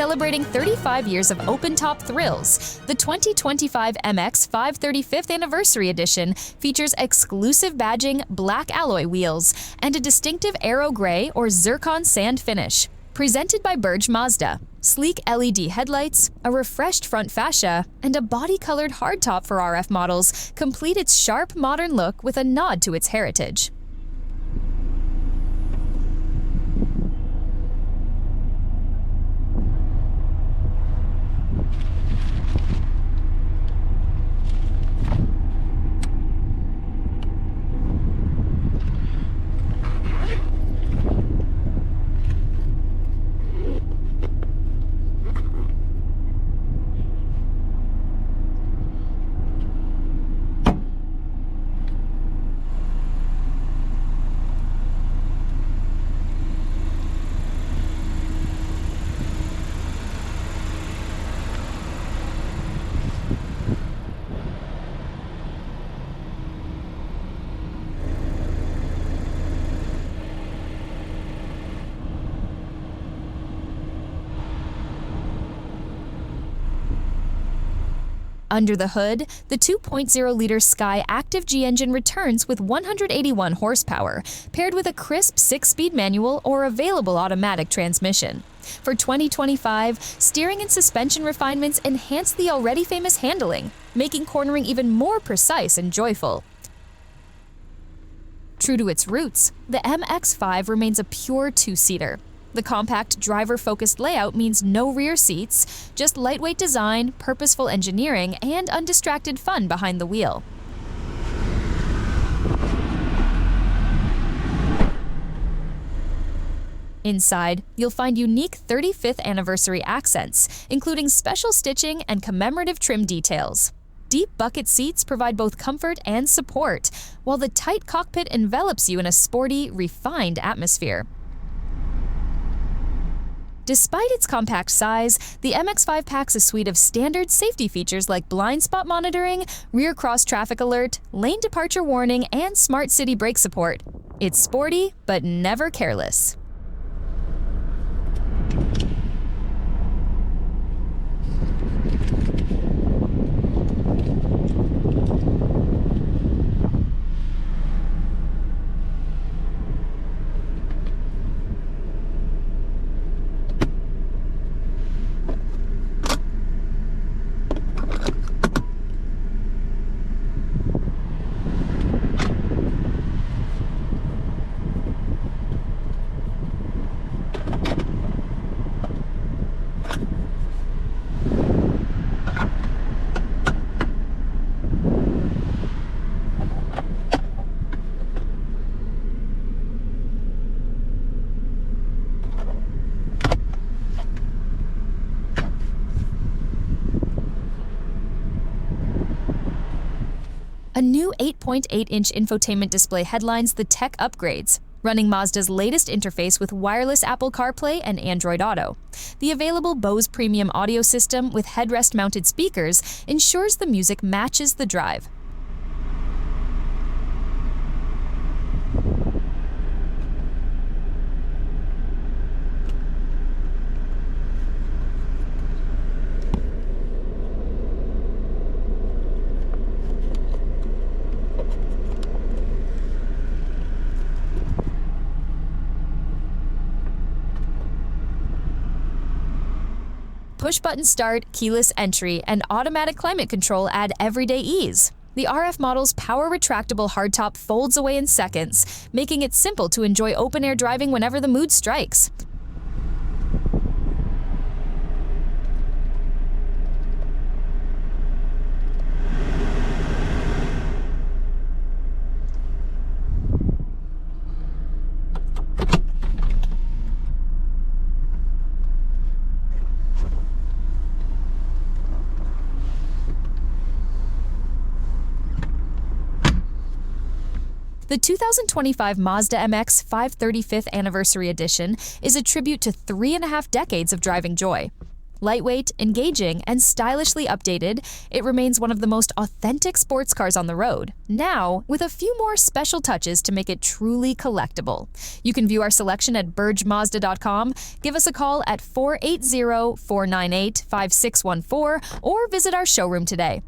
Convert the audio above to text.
Celebrating 35 years of open-top thrills, the 2025 MX-5 35th Anniversary Edition features exclusive badging black alloy wheels and a distinctive aero gray or zircon sand finish. Presented by Berge Mazda, sleek LED headlights, a refreshed front fascia, and a body-colored hardtop for RF models complete its sharp, modern look with a nod to its heritage. Under the hood, the 2.0-liter Sky Active G engine returns with 181 horsepower, paired with a crisp 6-speed manual or available automatic transmission. For 2025, steering and suspension refinements enhance the already famous handling, making cornering even more precise and joyful. True to its roots, the MX-5 remains a pure two-seater. The compact, driver-focused layout means no rear seats, just lightweight design, purposeful engineering, and undistracted fun behind the wheel. Inside, you'll find unique 35th anniversary accents, including special stitching and commemorative trim details. Deep bucket seats provide both comfort and support, while the tight cockpit envelops you in a sporty, refined atmosphere. Despite its compact size, the MX-5 packs a suite of standard safety features like blind spot monitoring, rear cross traffic alert, lane departure warning, and smart city brake support. It's sporty, but never careless. A new 8.8-inch infotainment display headlines the tech upgrades, running Mazda's latest interface with wireless Apple CarPlay and Android Auto. The available Bose premium audio system with headrest-mounted speakers ensures the music matches the drive. Push-button start, keyless entry, and automatic climate control add everyday ease. The RF model's power retractable hardtop folds away in seconds, making it simple to enjoy open-air driving whenever the mood strikes. The 2025 Mazda MX-5 35th Anniversary Edition is a tribute to 3.5 decades of driving joy. Lightweight, engaging, and stylishly updated, it remains one of the most authentic sports cars on the road, now with a few more special touches to make it truly collectible. You can view our selection at bergemazda.com, give us a call at 480-498-5614, or visit our showroom today.